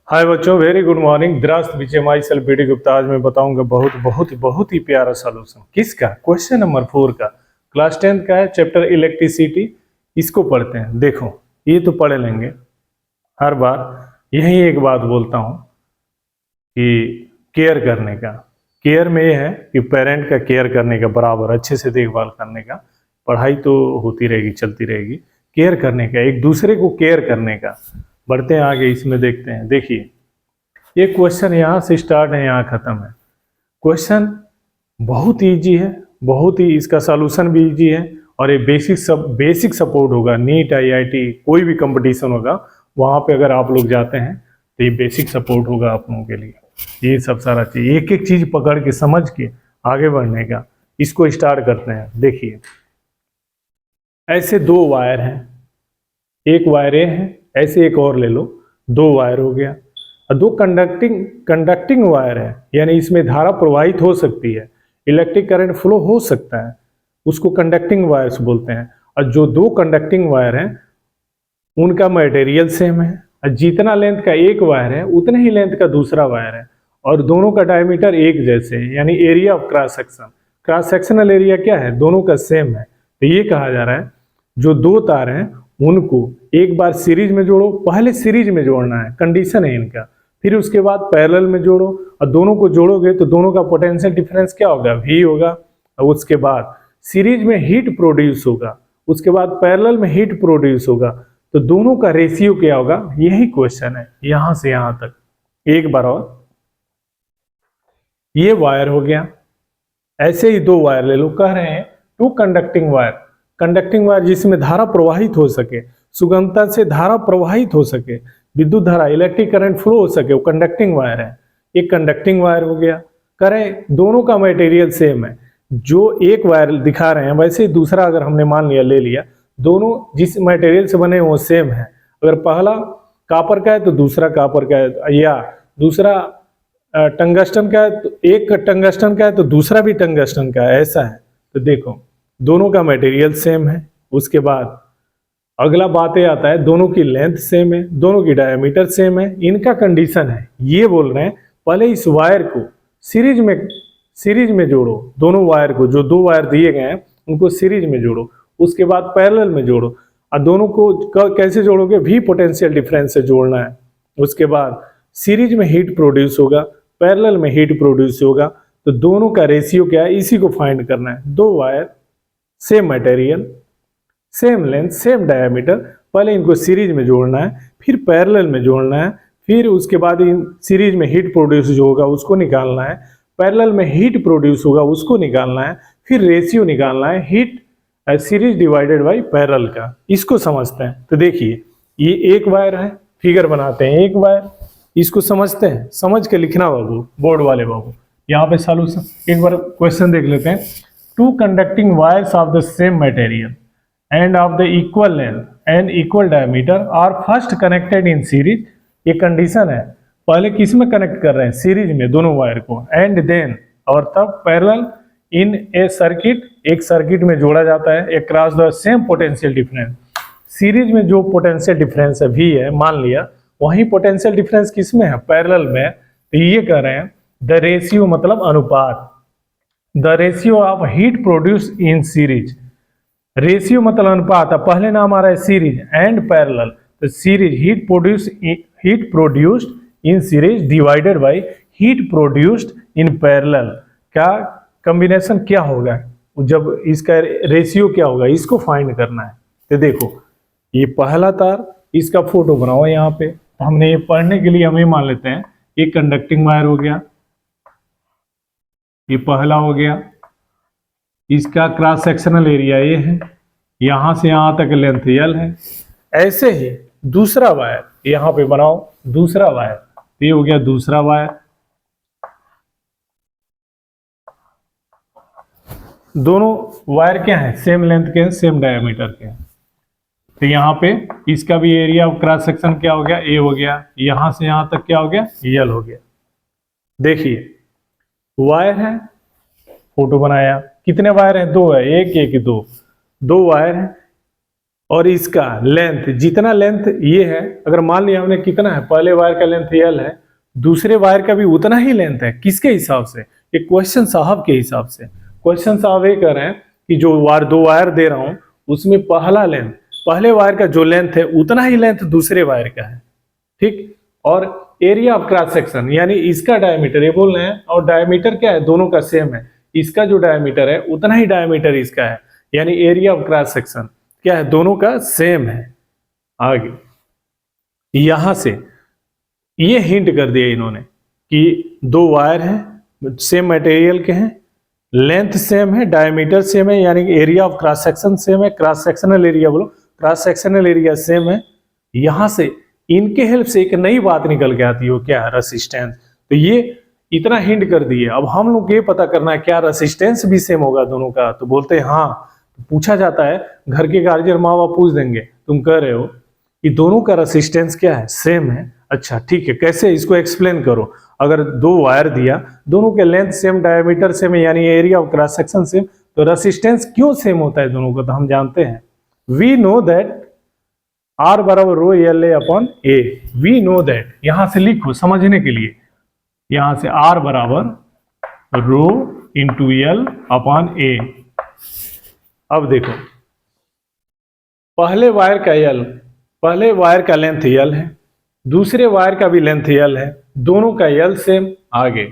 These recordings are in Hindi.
हाय बच्चों, वेरी गुड मॉर्निंग। द्रास्त Vijay myself B D Gupta. आज मैं बताऊंगा बहुत बहुत बहुत ही प्यारा सॉल्यूशन। किसका? क्वेश्चन नंबर 4 का, क्लास 10 का है, चैप्टर इलेक्ट्रिसिटी। इसको पढ़ते हैं। देखो, ये तो पढ़ लेंगे। हर बार यही एक बात बोलता हूँ कि केयर करने का, केयर में ये है कि पेरेंट का केयर करने का, बराबर अच्छे से देखभाल करने का। पढ़ाई तो होती रहेगी, चलती रहेगी। केयर करने का, एक दूसरे को केयर करने का। बढ़ते हैं आगे, इसमें देखते हैं। देखिए, ये क्वेश्चन यहाँ से स्टार्ट है, यहाँ खत्म है। क्वेश्चन बहुत इजी है, बहुत ही, इसका सॉल्यूशन भी इजी है। और ये बेसिक सपोर्ट होगा। नीट, आईआईटी, कोई भी कंपटीशन होगा, वहाँ पे अगर आप लोग जाते हैं तो ये बेसिक सपोर्ट होगा आप लोगों के लिए। ये सब सारा चीज, एक एक चीज पकड़ के समझ के आगे बढ़ने का। इसको स्टार्ट करते हैं। देखिए, ऐसे दो वायर हैं, एक वायर ए है, ऐसे एक और ले लो, दो वायर हो गया। और दो कंडक्टिंग वायर है, यानी इसमें धारा प्रवाहित हो सकती है, इलेक्ट्रिक करंट फ्लो हो सकता है, उसको कंडक्टिंग वायर्स बोलते हैं। और जो दो कंडक्टिंग वायर हैं उनका मटेरियल सेम है, और जितना लेंथ का एक वायर है उतने ही लेंथ का दूसरा वायर है, और दोनों का डायमीटर एक जैसे है, यानी area of cross sectional area क्या है, दोनों का सेम है। तो ये कहा जा रहा है जो दो तार हैं उनको एक बार सीरीज में जोड़ो। पहले सीरीज में जोड़ना है, कंडीशन है इनका। फिर उसके बाद पैरेलल में जोड़ो, और दोनों को जोड़ोगे तो दोनों का पोटेंशियल डिफरेंस क्या होगा, V होगा। और उसके बाद सीरीज में हीट प्रोड्यूस होगा, उसके बाद पैरेलल में हीट प्रोड्यूस होगा, तो दोनों का रेशियो क्या होगा। यही क्वेश्चन है यहां से यहां तक। एक बार और, ये वायर हो गया, ऐसे ही दो वायर ले लो। कह रहे हैं टू कंडक्टिंग वायर जिसमें धारा प्रवाहित हो सके, सुगमता से धारा प्रवाहित हो सके, विद्युत धारा, इलेक्ट्रिक करंट फ्लो हो सके, वो कंडक्टिंग वायर है। एक कंडक्टिंग वायर हो गया। करें दोनों का मटेरियल सेम है, जो एक वायर दिखा रहे हैं वैसे ही दूसरा अगर हमने मान लिया, ले लिया, दोनों जिस मटेरियल से बने वो सेम है। अगर पहला कापर का है तो दूसरा कापर का है, या दूसरा टंगस्टन का है तो एक टंगस्टन का है तो दूसरा भी टंगस्टन का है, ऐसा है। तो देखो, दोनों का मटेरियल सेम है। उसके बाद अगला बात ये आता है, दोनों की लेंथ सेम है, दोनों की डायमीटर सेम है, इनका कंडीशन है। ये बोल रहे हैं पहले इस वायर को सीरीज में जोड़ो, दोनों वायर को, जो दो वायर दिए गए हैं उनको सीरीज में जोड़ो, उसके बाद पैरेलल में जोड़ो। और दोनों को कैसे जोड़ोगे, V पोटेंशियल डिफरेंस से जोड़ना है। उसके बाद सीरीज में हीट प्रोड्यूस होगा, पैरेलल में हीट प्रोड्यूस होगा, तो दोनों का रेशियो क्या है, इसी को फाइंड करना है। दो wire, same material, same length, same diameter, पहले इनको सीरीज में जोड़ना है, फिर पैरेलल में जोड़ना है, फिर उसके बाद इन सीरीज में हीट प्रोड्यूस जो होगा उसको निकालना है, पैरेलल में हीट प्रोड्यूस होगा उसको निकालना है, फिर रेशियो निकालना है heat series divided by parallel का। इसको समझते हैं। तो देखिए, ये एक वायर है, फिगर बनाते हैं, एक वायर, इसको समझते हैं। समझ के लिखना बाबू, बोर्ड वाले बाबू। यहाँ पे सॉल्यूशन एक बार क्वेश्चन देख लेते हैं। Two conducting wires of the same material and of the equal length and equal diameter are first connected in series. ये कंडीशन है, पहले किस में कनेक्ट कर रहे हैं, सीरीज में, दोनों वायर को। एंड देन, और तब पैरेलल इन ए सर्किट, एक सर्किट में जोड़ा जाता है, across the same potential difference. Series में जो पोटेंशियल डिफरेंस है V है, मान लिया, वही पोटेंशियल डिफरेंस किस में है, पैरेलल में। तो ये कह रहे हैं द रेशियो मतलब अनुपात, the ratio of heat produce in series. Ratio मतलब अनुपात, अब पहले नाम आ रहा है सीरीज एंड पैरेलल, तो series heat produced in series divided by heat produced in parallel का कॉम्बिनेशन क्या होगा, जब इसका रेशियो क्या होगा, इसको फाइंड करना है। तो देखो, ये पहला तार, इसका फोटो बनाओ यहाँ पे। हमने ये पढ़ने के लिए हम ये मान लेते हैं, एक कंडक्टिंग वायर हो गया, ये पहला हो गया, इसका क्रॉस सेक्शनल एरिया ये है, यहां से यहां तक लेंथ L है। ऐसे ही दूसरा वायर यहां पे बनाओ, दूसरा वायर, ये हो गया दूसरा वायर। दोनों वायर क्या है, सेम लेंथ के हैं, सेम डायमीटर के हैं। तो यहाँ पे इसका भी एरिया ऑफ क्रॉस सेक्शन क्या हो गया, A हो गया, यहां से यहां तक क्या हो गया, L हो गया। देखिए, वायर है, फोटो बनाया, कितने वायर हैं, दो है, एक एक दो, दो वायर हैं, और इसका लेंथ, जितना लेंथ ये है, अगर मान लिया हमने कितना है, पहले वायर का लेंथ L है, दूसरे वायर का भी उतना ही लेंथ है, किसके हिसाब से, ये क्वेश्चन साहब के हिसाब से। क्वेश्चन साहब ये कह रहे हैं कि जो वायर, दो वायर दे रहा हूं उसमें पहला लेंथ, पहले वायर का जो लेंथ है उतना ही लेंथ दूसरे वायर का है, ठीक। और एरिया ऑफ क्रॉस सेक्शन यानी इसका डायमीटर, ये बोल रहे हैं, और डायमीटर क्या है, दोनों का सेम है, इसका जो डायमीटर है उतना ही डायमीटर इसका है, यानी एरिया ऑफ क्रॉस सेक्शन क्या है, दोनों का सेम है। आगे यहां से ये हिंट कर दिया इन्होंने कि दो वायर हैं, सेम मटेरियल के हैं, लेंथ सेम है, डायमीटर सेम है, यानी area of cross section same है, क्रॉस सेक्शनल एरिया बोलो, क्रॉस सेक्शनल एरिया सेम है। यहां से इनके हेल्प से एक नई बात निकल के आती है, वो क्या है, रेसिस्टेंस। तो ये इतना हिंट कर दिए, अब हम लोग ये पता करना है क्या रेसिस्टेंस भी सेम होगा दोनों का। तो बोलते हैं हाँ, तो पूछा जाता है, घर के गार्जियन माँ बाप पूछ देंगे, तुम कह रहे हो कि दोनों का रेसिस्टेंस क्या है, सेम है, अच्छा ठीक है, कैसे, इसको एक्सप्लेन करो। अगर दो वायर दिया, दोनों के लेंथ सेम, डायमीटर सेम है, यानी area of cross section same, तो रेसिस्टेंस क्यों सेम होता है दोनों का, तो हम जानते हैं, वी नो दैट R बराबर rho L A upon A, we know that, यहां से लिखो समझने के लिए, यहां से R बराबर रो इंटू एल अपॉन ए। अब देखो, पहले वायर का L, पहले वायर का लेंथ L है, दूसरे वायर का भी लेंथ L है, दोनों का L सेम। आगे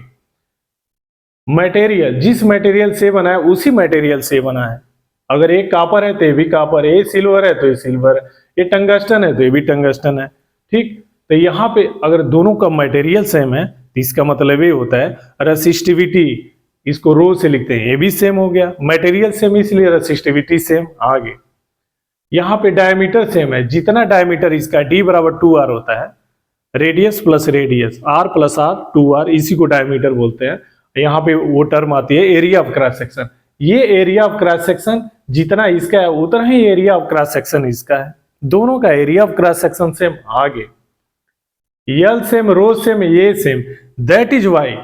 मटेरियल, जिस मटेरियल से बना है उसी मटेरियल से बना है, अगर एक कॉपर है तो ये भी कॉपर है, ये सिल्वर है तो ये सिल्वर है, ये टंगस्टन है तो ये भी टंगस्टन है, ठीक। तो यहाँ पे अगर दोनों का मटेरियल सेम है तो इसका मतलब ये होता है रेसिस्टिविटी, इसको रो से लिखते हैं, ये भी सेम हो गया, मटेरियल सेम इसलिए रेसिस्टिविटी सेम। आगे यहाँ पे डायमीटर सेम है, जितना डायमीटर इसका D बराबर 2R होता है, radius plus radius, R plus R 2R, इसी को डायमीटर बोलते हैं। यहाँ पे वो टर्म आती है एरिया ऑफ क्रॉस सेक्शन, ये एरिया ऑफ क्रॉस सेक्शन जितना इसका है उतना ही एरिया ऑफ क्रॉस सेक्शन इसका है, दोनों का area of cross section same. आगे L सेम, रो सेम, ये सेम, दैट इज वाई,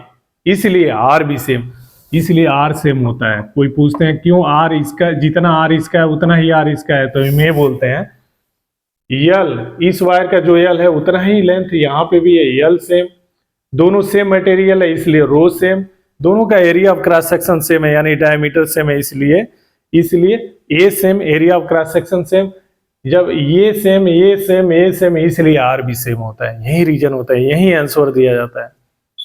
इसलिए R भी सेम, इसलिए R सेम होता है। कोई पूछते हैं क्यों R इसका, जितना R इसका है उतना ही R इसका है, तो इन्हें बोलते हैं L, इस वायर का जो L है उतना ही लेंथ यहाँ पे भी है, L सेम, दोनों सेम मटेरियल है इसलिए रो सेम, दोनों का area of cross section same है, यानी डायमीटर सेम है, इसलिए A same, area of cross section same. जब ये सेम, ये सेम, ये सेम, इसलिए आर भी सेम होता है, यही रीजन होता है, यही आंसर दिया जाता है।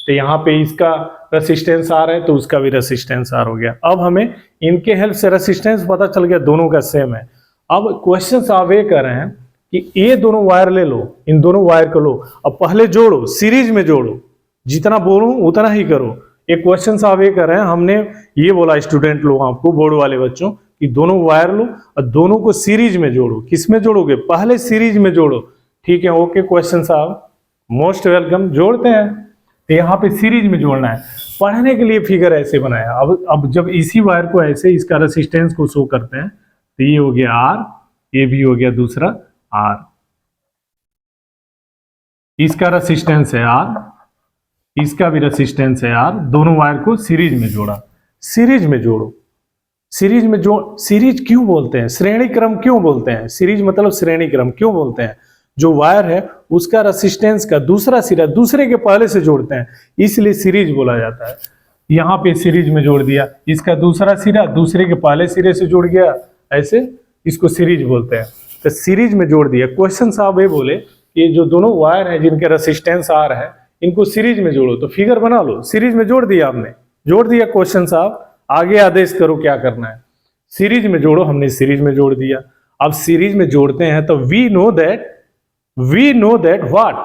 तो यहाँ पे इसका रेसिस्टेंस आर है तो उसका भी रेसिस्टेंस आर हो गया। अब हमें इनके हेल्प से रेसिस्टेंस पता चल गया, दोनों का सेम है। अब क्वेश्चन आप ये कर रहे हैं कि ये दोनों वायर ले लो, इन दोनों वायर को लो, अब पहले जोड़ो, सीरीज में जोड़ो, जितना बोलूं उतना ही करो। एक क्वेश्चन आप ये कर रहे हैं, हमने ये बोला स्टूडेंट लोग आपको, बोर्ड वाले बच्चों, कि दोनों वायर लो और दोनों को सीरीज में जोड़ो। किस में जोड़ोगे, पहले सीरीज में जोड़ो, ठीक है। ओके क्वेश्चन साहब, मोस्ट वेलकम, जोड़ते हैं। तो यहाँ पे सीरीज में जोड़ना है, पढ़ने के लिए फिगर ऐसे बनाया। अब जब इसी वायर को ऐसे इसका रेसिस्टेंस को शो करते हैं, तो ये हो गया आर, ये भी हो गया दूसरा आर, इसका रेसिस्टेंस है आर, इसका भी रेसिस्टेंस है आर, दोनों वायर को सीरीज में जोड़ा। सीरीज में जोड़ो, सीरीज में जो, सीरीज क्यों बोलते हैं, श्रेणी क्रम क्यों बोलते हैं, सीरीज मतलब श्रेणी क्रम क्यों बोलते हैं, जो वायर है उसका रेसिस्टेंस का दूसरा सिरा दूसरे के पहले से जोड़ते हैं, इसलिए सीरीज बोला जाता है। यहाँ पे सीरीज में जोड़ दिया, इसका दूसरा सिरा दूसरे के पहले सिरे से जुड़ गया, ऐसे इसको सीरीज बोलते हैं। तो सीरीज में जोड़ दिया। क्वेश्चन साहब ये बोले कि जो दोनों वायर है जिनके रेसिस्टेंस आर है, इनको सीरीज में जोड़ो, तो फिगर बना लो। सीरीज में जोड़ दिया, आपने जोड़ दिया। क्वेश्चन साहब आगे आदेश करो क्या करना है, सीरीज में जोड़ो। हमने सीरीज में जोड़ दिया। अब सीरीज में जोड़ते हैं तो वी नो दैट व्हाट,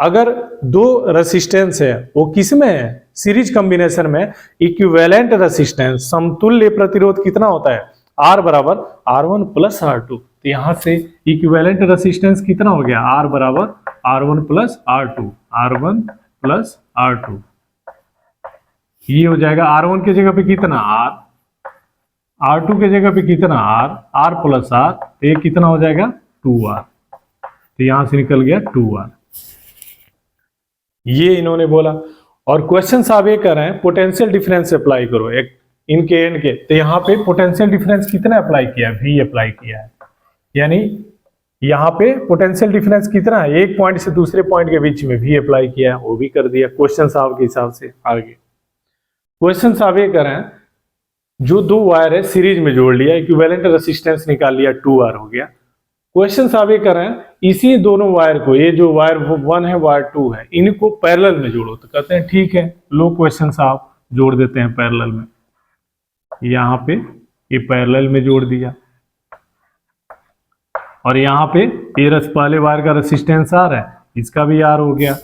अगर दो रेसिस्टेंस है वो किस में है, सीरीज कॉम्बिनेशन में, इक्विवेलेंट रेसिस्टेंस, समतुल्य प्रतिरोध कितना होता है, R बराबर R1 प्लस R2। तो यहां से इक्विवेलेंट रेसिस्टेंस कितना हो गया, R बराबर R1 plus R2, R1 plus R2, ये हो जाएगा। R1 के जगह पे कितना R, R2 के जगह पे कितना R, R प्लस R, तो ये कितना हो जाएगा 2R। तो यहां से निकल गया 2R, ये इन्होंने बोला। और क्वेश्चन साहब ये कर रहे हैं पोटेंशियल डिफरेंस अप्लाई करो एक इनके एंड के, तो यहाँ पे पोटेंशियल डिफरेंस कितना अप्लाई किया है, V अप्लाई किया है। यानी यहाँ पे पोटेंशियल डिफरेंस कितना है, एक पॉइंट से दूसरे पॉइंट के बीच में भी अप्लाई किया, वो भी कर दिया क्वेश्चन साहब के हिसाब से। आगे क्वेश्चन साहब ये करें, जो दो वायर है सीरीज में जोड़ लिया, इक्विवेलेंट रेसिस्टेंस निकाल लिया, 2R हो गया। क्वेश्चन साहब ये करें, इसी दोनों वायर को, ये जो वायर 1 है वायर 2 है, इनको पैरेलल में जोड़ो। तो कहते हैं ठीक है, लो क्वेश्चन साहब जोड़ देते हैं पैरेलल में। यहाँ पे ये पैरेलल में जोड़ दिया, और यहाँ पे ये पहले वायर का रेसिस्टेंस R है, इसका भी R हो गया।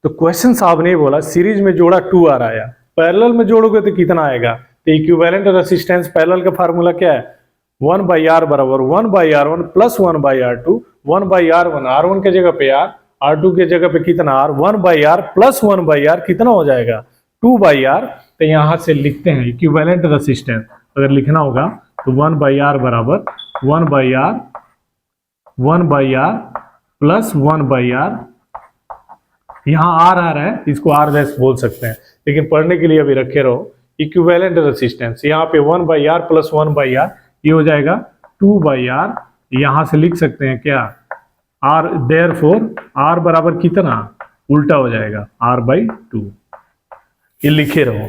तो क्वेश्चन साहब ने बोला सीरीज में जोड़ा 2R आया, पैरेलल में जोड़ोगे तो कितना आएगा। तो इक्विवेलेंट रेसिस्टेंस पैरेलल का फार्मूला क्या है, 1/R बराबर 1/R1 plus 1/R2, 1/R1, R1 के जगह पे R, R2 के जगह पे कितना R, 1/R प्लस 1/R कितना हो जाएगा 2/R। तो यहाँ से लिखते हैं इक्विवेलेंट रेसिस्टेंस, अगर लिखना होगा तो 1/R बराबर 1/R प्लस 1/R, यहाँ R आ रहा है, इसको R डैश बोल सकते हैं, लेकिन पढ़ने के लिए अभी रखे रहो। इक्विवेलेंट रेसिस्टेंस यहाँ पे 1/R प्लस 1/R, ये हो जाएगा 2/R। यहाँ से लिख सकते हैं क्या, R, देयरफॉर R बराबर कितना, उल्टा हो जाएगा R/2। ये लिखे रहो।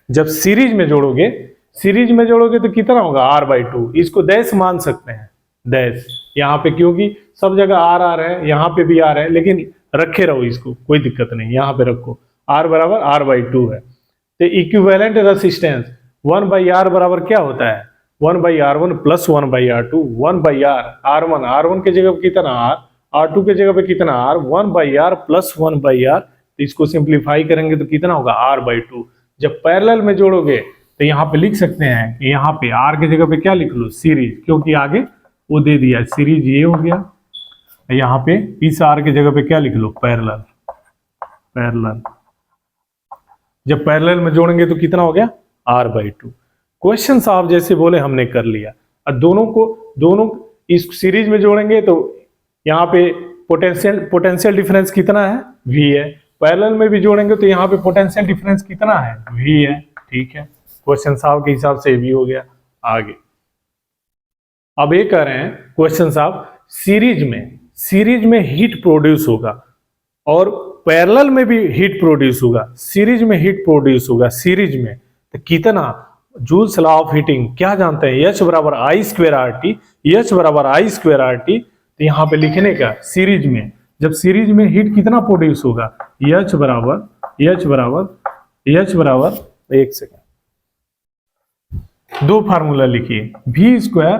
जब सीरीज में जोड़ोगे तो कितना होगा R/2, इसको डैश मान सकते हैं, डैश यहाँ पे, क्योंकि सब जगह R है, यहाँ पे भी R है, लेकिन रखे रहो इसको, कोई दिक्कत नहीं, यहाँ पे रखो। R बराबर R/2 है। तो इक्विवेलेंट रेसिस्टेंस 1/R बराबर क्या होता है, 1/R1 plus 1/R2, 1/R, R1 के जगह पे कितना R, R2 के जगह पे कितना R, 1/R प्लस 1/R। तो इसको सिंप्लीफाई करेंगे तो कितना होगा R/2। जब पैरेलल में जोड़ोगे तो यहाँ पे लिख सकते हैं कि यहाँ पे R की जगह पे क्या लिख लो, सीरीज, क्योंकि आगे वो दे दिया सीरीज, ये हो गया। यहाँ पे इस R की जगह पे क्या लिख लो, पैरेलल। जब पैरेलल में जोड़ेंगे तो कितना हो गया R/2। क्वेश्चन साहब जैसे बोले हमने कर लिया। और दोनों इस सीरीज में जोड़ेंगे तो यहाँ पे पोटेंशियल डिफरेंस कितना है, V है। पैरेलल में भी जोड़ेंगे तो यहाँ पे पोटेंशियल डिफरेंस कितना है, V है। ठीक है, क्वेश्चन साहब के हिसाब से भी हो गया। आगे अब ये कह रहे हैं क्वेश्चन साहब, सीरीज में हीट प्रोड्यूस होगा और पैरेलल में भी हीट प्रोड्यूस होगा। सीरीज में हीट प्रोड्यूस होगा, सीरीज में तो कितना, जूल्स लॉ ऑफ हीटिंग क्या जानते हैं, H बराबर I²RT, H बराबर I²RT। तो यहाँ पे लिखने का सीरीज में, जब सीरीज में हीट कितना प्रोड्यूस होगा, H बराबर एक सेकेंड, दो फार्मूला लिखिए, V²/R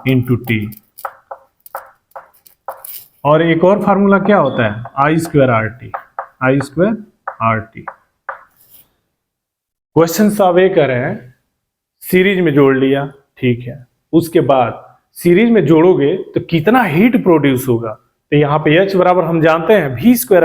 × T, और एक और फार्मूला क्या होता है, I²RT। क्वेश्चन साहब ये कह रहे हैं सीरीज में जोड़ लिया, ठीक है, उसके बाद सीरीज में जोड़ोगे तो कितना हीट प्रोड्यूस होगा। तो यहाँ पे H बराबर हम जानते हैं V²/R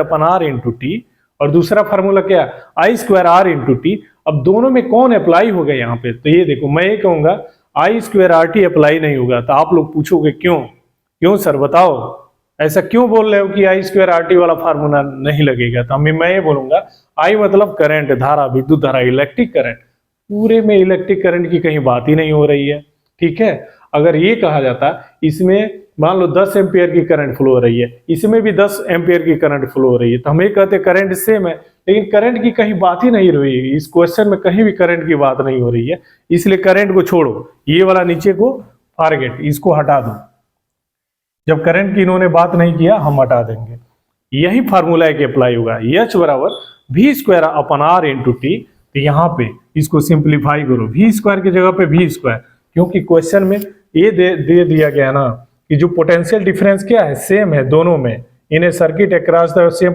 × T, और दूसरा फार्मूला क्या है, I²R × T। अब दोनों में कौन अप्लाई होगा यहाँ पे, तो ये देखो, मैं ये कहूंगा I²RT अप्लाई नहीं होगा। तो आप लोग पूछोगे क्यों सर बताओ, ऐसा क्यों बोल रहे हो कि I²RT वाला फार्मूला नहीं लगेगा। तो मैं ये बोलूंगा, I मतलब करंट, धारा, विद्युत धारा, इलेक्ट्रिक करंट। पूरे में इलेक्ट्रिक करंट की कहीं बात ही नहीं हो रही है। ठीक है, अगर ये कहा जाता इसमें मान लो 10 एम्पियर की करंट फ्लो हो रही है, इसमें भी 10 एम्पियर की करंट फ्लो हो रही है, तो हम ये कहते करंट सेम है, लेकिन करंट की कहीं बात ही नहीं रही है। इस क्वेश्चन में कहीं भी करंट की बात नहीं हो रही है, इसलिए करंट को छोड़ो, ये वाला नीचे को टारगेट, इसको हटा दो। जब करंट की इन्होंने बात नहीं किया, हम हटा देंगे। यही फार्मूला है कि अप्लाई होगा, H बराबर V²/R × T। तो यहाँ पे इसको सिंप्लीफाई करो, V² की जगह पे V², क्योंकि क्वेश्चन में ये दे दिया गया ना कि जो पोटेंशियल डिफरेंस क्या है, सेम है दोनों में, in a circuit across the same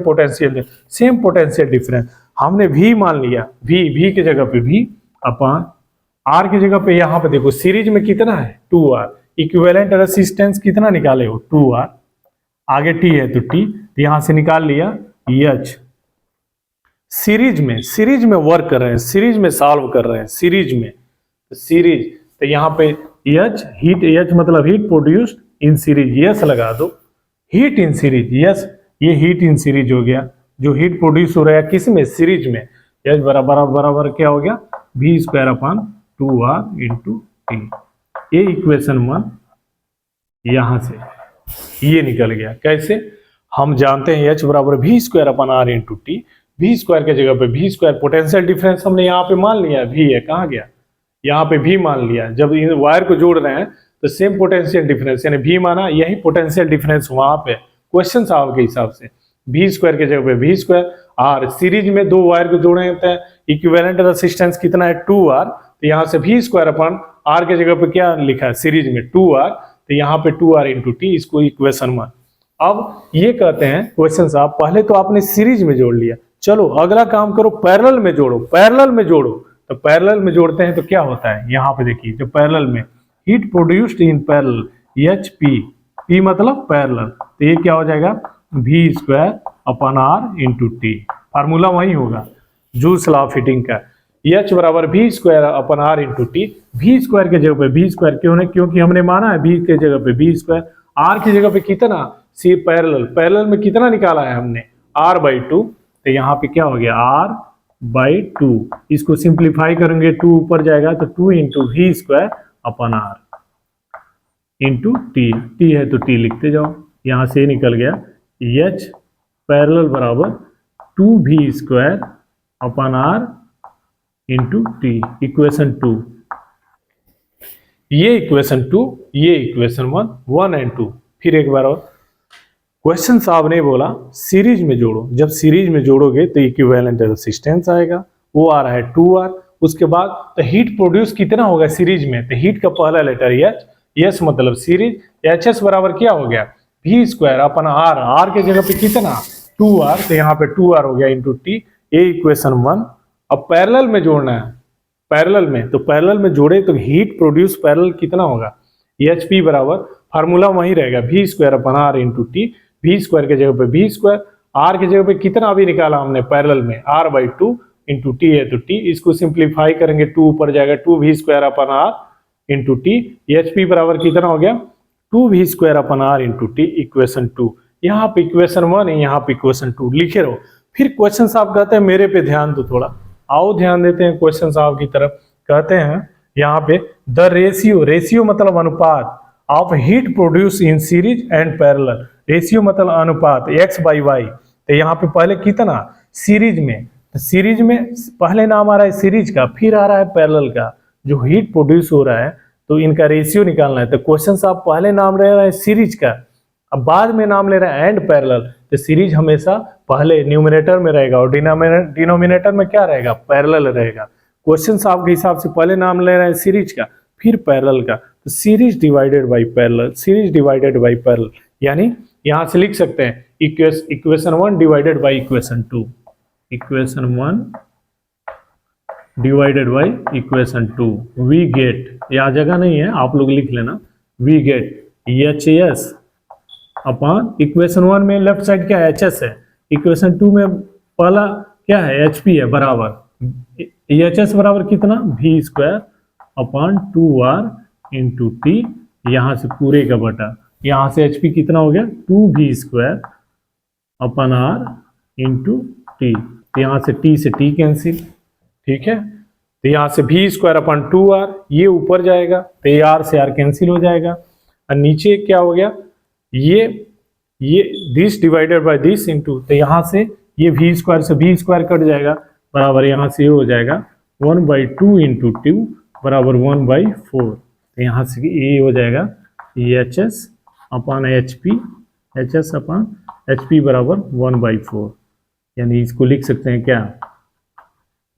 potential difference. हमने V मान लिया, V की जगह पे V/R की जगह पे, यहाँ पे देखो सीरीज में कितना है 2R, इक्विवेलेंट रेसिस्टेंस कितना निकाले हो 2R, आगे T है तो T, यहां से निकाल लिया H। सीरीज में वर्क कर रहे हैं, सीरीज में सॉल्व कर रहे हैं, सीरीज तो यहाँ पे H हीट, H मतलब heat produced in series, yes लगा दो, हीट इन सीरीज, यस ये हीट इन सीरीज हो गया, जो हीट प्रोड्यूस हो रहा है किस में, सीरीज में। H बराबर क्या हो गया, V²/2R × T। ये इक्वेशन 1 यहां से ये निकल गया। कैसे? हम जानते हैं H बराबर V square upon R into T. V square के जगह पे वी स्क्वायर पोटेंशियल डिफरेंस हमने यहाँ पे मान लिया, वी है, कहाँ गया, यहाँ पे भी मान लिया। जब इन वायर को जोड़ रहे हैं तो सेम पोटेंशियल डिफरेंस यानी भी माना, यही पोटेंशियल डिफरेंस वहां पे क्वेश्चन साहब के हिसाब से वी स्क्वायर के जगह पे वी स्क्वायर आर। सीरीज में दो वायर को जोड़े होते हैं, इक्विवेलेंट रेजिस्टेंस कितना है 2R, तो यहाँ से वी स्क्वायर अपन आर के जगह पे क्या लिखा है सीरीज में 2R, तो यहाँ पे 2R इंटू टी, इसको इक्वेशन 1। अब ये कहते हैं क्वेश्चन साहब पहले तो आपने सीरीज में जोड़ लिया, चलो अगला काम करो पैरेलल में जोड़ो। पैरेलल में जोड़ो तो पैरेलल में जोड़ते हैं तो क्या होता है, यहाँ पे देखिए जो पैरेलल में heat produced in parallel H P, P मतलब पैरेलल, तो ये क्या हो जाएगा V square upon R into T. Formula वही होगा जूल्स लॉ ऑफ हीटिंग का, एच बराबर V square upon R into T. V square के जगह पे वी स्क्वायर क्यों है, क्योंकि हमने माना है वी के जगह पे वी स्क्वायर, आर की जगह पे कितना सी पैरेलल, पैरेलल में कितना निकाला है हमने r/2, तो यहाँ पे क्या हो गया r/2। इसको सिंप्लीफाई करेंगे 2 ऊपर जाएगा तो 2 into V square upon R into T, T है तो टी लिखते जाओ, यहाँ से निकल गया एच पैरेलल बराबर 2v square upon R into T, equation 2। ये इक्वेशन 2, ये इक्वेशन 1 एंड 2। फिर एक बार और क्वेश्चन साहब ने बोला सीरीज में जोड़ो, जब सीरीज में जोड़ोगे तो इक्विवेलेंट रेजिस्टेंस आएगा, वो आ रहा है 2R। उसके बाद तो हीट प्रोड्यूस कितना होगा सीरीज में, तो हीट का पहला लेटर H, यस मतलब सीरीज, HS बराबर क्या हो गया V square upon R, R के जगह पे कितना 2R, तो यहाँ पे 2R हो गया इंटू टी, ये इक्वेशन 1। अब पैरेलल में जोड़ना है, पैरेलल में तो पैरेलल में जोड़े तो हीट प्रोड्यूस पैरेलल कितना होगा HP बराबर फार्मूला वही रहेगा V square upon R into T. V square के जगह पे वी स्क्वायर, आर के जगह पे कितना अभी निकाला हमने पैरेलल में r/2 इंटू टी है तो टी, इसको सिंप्लीफाई करेंगे 2 ऊपर जाएगा 2v square upon R into T. HP बराबर कितना हो गया 2v square upon R into T, equation 2। यहाँ पे इक्वेशन 1 है, यहाँ पे इक्वेशन 2 लिखे रहो। फिर क्वेश्चन साहब कहते हैं मेरे पे ध्यान दो थोड़ा, आओ ध्यान देते हैं क्वेश्चन साहब की तरफ। कहते हैं यहाँ पे द रेशियो, रेशियो मतलब अनुपात of heat produce in series and parallel, ratio मतलब अनुपात x/y। तो यहाँ पे पहले कितना सीरीज में, तो सीरीज में पहले नाम आ रहा है सीरीज का, फिर आ रहा है पैरेलल का, जो हीट प्रोड्यूस हो रहा है तो इनका रेशियो निकालना है। तो क्वेश्चन साहब पहले नाम ले रहा है सीरीज का, अब बाद में नाम ले रहा है एंड पैरेलल, तो सीरीज हमेशा पहले न्यूमिनेटर में रहेगा और डिनोमिनेटर में क्या रहेगा पैरेलल रहेगा। क्वेश्चन साहब के हिसाब से पहले नाम ले रहा है सीरीज का फिर पैरेलल का, तो series divided by parallel, series divided by parallel, यानी यहां से लिख सकते हैं equation 1 divided by equation 2, equation 1 divided by equation 2। We get, यहाँ जगह नहीं है आप लोग लिख लेना, we get HS upon equation 1 में लेफ्ट साइड क्या है HS है, इक्वेशन 2 में पहला क्या है HP है बराबर HS बराबर कितना v square upon 2R into T, यहाँ से पूरे का बटा, यहाँ से HP कितना हो गया 2v square upon R into T, यहाँ से t से t कैंसिल, ठीक है, तो यहाँ से v स्क्वायर अपन 2R, ये ऊपर जाएगा तो ये R से R कैंसिल हो जाएगा, और नीचे क्या हो गया ये this divided by this into, तो यहाँ से ये v स्क्वायर से v स्क्वायर कट जाएगा बराबर, यहाँ से ये हो जाएगा 1/2 इंटू 2 बराबर 1/4, तो यहाँ से ये हो जाएगा HS upon HP, HS upon HP बराबर 1/4, यानी इसको लिख सकते हैं क्या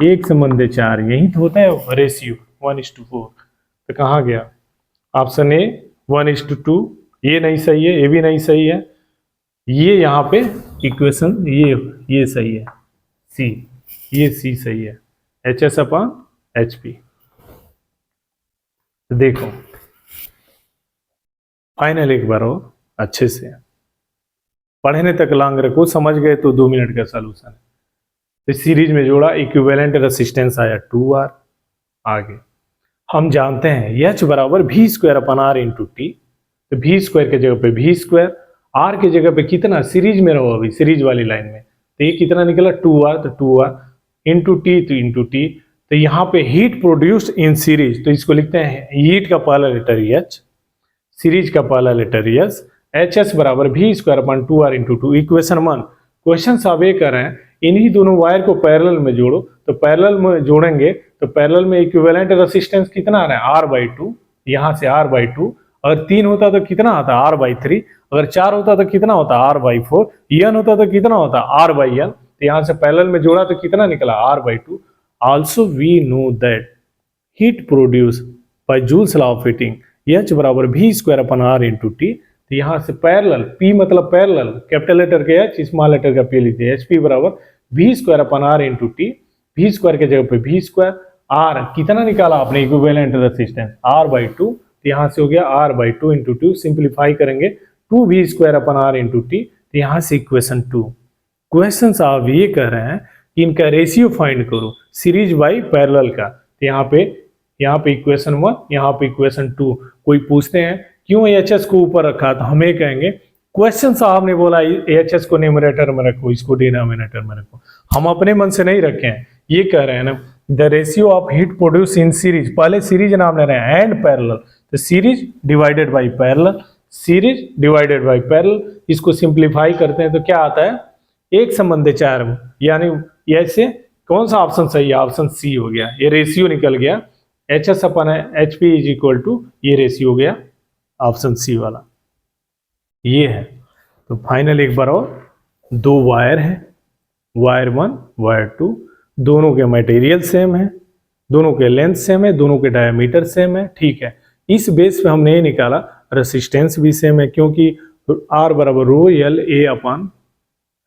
1/4, यही तो होता है रेशियो 1:4। तो कहाँ गया ऑप्शन ए 1:2, ये नहीं सही है, ये भी नहीं सही है, ये यहाँ पे इक्वेशन ये सही है C, ये C सही है HS अपॉन HP। तो देखो फाइनल एक बार और अच्छे से पढ़ने तक लांग रखो, समझ गए तो 2 मिनट का सलूशन है। तो सीरीज में जोड़ा इक्विवेलेंट रेसिस्टेंस आया 2R। आगे हम जानते हैं H बराबर v square upon R into T, तो v स्क्वायर के जगह पे v स्क्वायर, R के जगह पे कितना सीरीज में रहो अभी सीरीज वाली लाइन में, तो ये कितना निकला 2R, तो 2R इंटू टी, तो इंटू टी, तो यहाँ पे हीट प्रोड्यूस्ड इन सीरीज, तो इसको लिखते हैं हीट का पहला लेटर H, सीरीज का पहला लेटर यस, एच एस बराबर V square upon 2r into 2। Equation 1 question आप ये कर रहे हैं इन्हीं दोनों वायर को पैरेलल में जोड़ो, तो पैरेलल में जोड़ेंगे तो पैरेलल में इक्विवेलेंट रेसिस्टेंस कितना आ रहा है r/2, यहाँ से r/2, अगर 3 होता तो कितना आता r/3, अगर 4 होता तो कितना होता r/4, n होता तो कितना होता r/n, तो यहाँ से पैरेलल में जोड़ा तो कितना निकला r/2। Also we know that heat produce by Joule's law of heating H बराबर V square upon r into T. तो यहाँ से पैरेलल, P मतलब पैरेलल, कैपिटल लेटर के H स्मॉल लेटर का P लिखते हैं, HP बराबर V square upon r into T. V square के जगह पे वी स्क्वायर, r कितना निकाला आपने इक्विवेलेंट रेसिस्टेंस r/2, तो यहाँ से हो गया r/2 इंटू 2, सिंप्लीफाई करेंगे 2v square upon r into T. तो यहाँ से इक्वेशन 2। क्वेश्चन आप ये कह रहे हैं कि इनका रेशियो फाइंड करो सीरीज बाई पैरेलल का। तो यहाँ पे इक्वेशन 1, यहाँ पे इक्वेशन 2। कोई पूछते हैं क्यों एच को ऊपर रखा, तो हम ये कहेंगे क्वेश्चन साहब ने बोला एच को न्यूमरेटर में रखो, इसको डिनोमिनेटर में रखो। हम अपने मन से नहीं रखे हैं, ये कह रहे हैं ना the ratio of heat produce in series, पहले सीरीज नाम ले रहे हैं एंड पैरेलल, तो series divided by parallel, series divided by parallel. इसको सिंप्लीफाई करते हैं तो क्या आता है, एक संबंध 4, यानी ऐसे कौन सा ऑप्शन सही है, ऑप्शन सी हो गया। ये रेशियो निकल गया H S upon H P is equal to, ये रेशियो हो गया ऑप्शन सी वाला, ये है। तो फाइनल एक बार और, 2 वायर है, वायर 1 वायर 2, दोनों के मटेरियल सेम है, दोनों के लेंथ सेम है, दोनों के डायमीटर सेम है, ठीक है। इस बेस पे हमने ये निकाला रेसिस्टेंस भी सेम है, क्योंकि R बराबर rho L A upon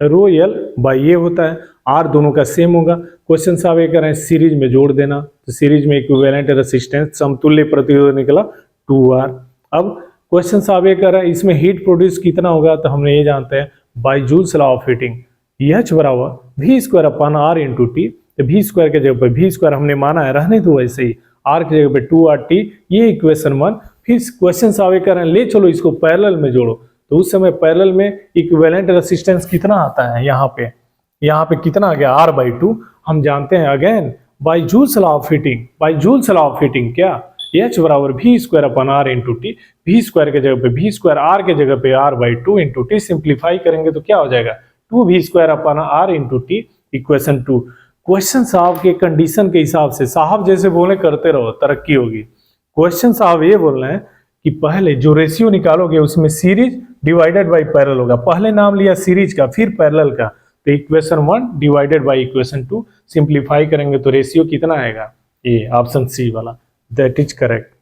rho L by A होता है, R दोनों का सेम होगा। क्वेश्चन साहब ये कर रहे हैं सीरीज में जोड़ देना, तो सीरीज में इक्विवेलेंट रेसिस्टेंस समतुल्य प्रतिरोध निकला 2R। अब क्वेश्चन साहब ये कर रहे हैं इसमें हीट प्रोड्यूस कितना होगा, तो हमने ये जानते हैं by Joule's law of heating, H बराबर V square upon R into T. तो वी स्क्वायर के जगह पे वी स्क्वायर हमने माना है, रहने दो वैसे ही, R की जगह पे 2RT, ये इक्वेशन 1। फिर क्वेश्चन साहब ये कर रहे हैं ले चलो इसको पैरेलल में जोड़ो, तो उस समय पैरेलल में इक्विवेलेंट रेसिस्टेंस कितना आता है, यहाँ पे कितना आ गया r/2। हम जानते हैं again by Joule's law of heating, by Joule's law of heating क्या, H बराबर V square upon R into T. V square के जगह पे वी स्क्वायर, R के जगह पे r/2 इंटू टी, सिंप्लीफाई करेंगे तो क्या हो जाएगा 2v square upon R into T, equation 2। Question साहब के कंडीशन के हिसाब से, साहब जैसे बोले करते रहो तरक्की होगी। क्वेश्चन साहब ये बोल रहे हैं कि पहले जो रेशियो निकालोगे उसमें सीरीज डिवाइडेड बाई पैरेलल होगा, पहले नाम लिया सीरीज का फिर पैरेलल का, तो equation 1 divided by equation 2, simplify करेंगे तो रेशियो कितना आएगा, ये ऑप्शन सी वाला, दैट इज करेक्ट।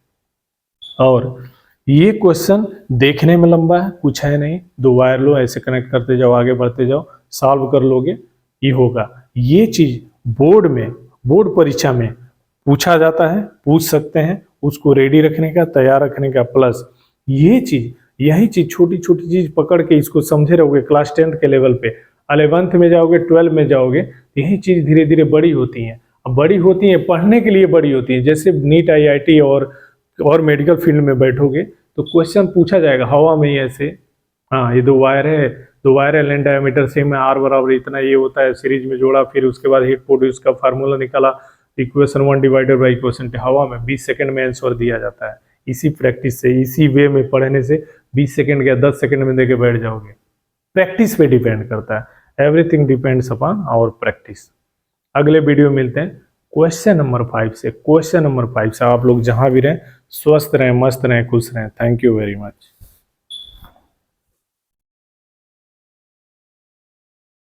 और ये क्वेश्चन देखने में लंबा है, कुछ है नहीं, 2 वायर लो, ऐसे कनेक्ट करते जाओ, आगे बढ़ते जाओ, सॉल्व कर लोगे, ये होगा। ये चीज बोर्ड परीक्षा में पूछा जाता है, पूछ सकते हैं, उसको रेडी रखने का, तैयार रखने का, प्लस यही चीज छोटी छोटी चीज पकड़ के इसको समझे रहोगे क्लास 10th के लेवल पे, 11th में जाओगे, 12 में जाओगे, यही चीज धीरे धीरे बड़ी होती है। अब बड़ी होती है पढ़ने के लिए बड़ी होती है, जैसे नीट IIT और मेडिकल फील्ड में बैठोगे तो क्वेश्चन पूछा जाएगा हवा में ही ऐसे, हाँ ये 2 वायर है, लेंथ डायमीटर सेम है, R बराबर इतना, ये होता है, सीरीज में जोड़ा, फिर उसके बाद हीट प्रोड्यूस का फार्मूला निकाला, इक्वेशन 1 डिवाइडेड बाई इक्वेशन 2, हवा में 20 सेकंड में आंसर दिया जाता है। इसी प्रैक्टिस से, इसी वे में पढ़ने से 20 सेकंड या 10 सेकंड में देके बैठ जाओगे। प्रैक्टिस पे डिपेंड करता है, everything depends upon our practice. अगले वीडियो मिलते हैं क्वेश्चन नंबर 5 से। क्वेश्चन नंबर 5 से आप लोग जहां भी रहें स्वस्थ रहें, मस्त रहें, खुश रहें। Thank you very much.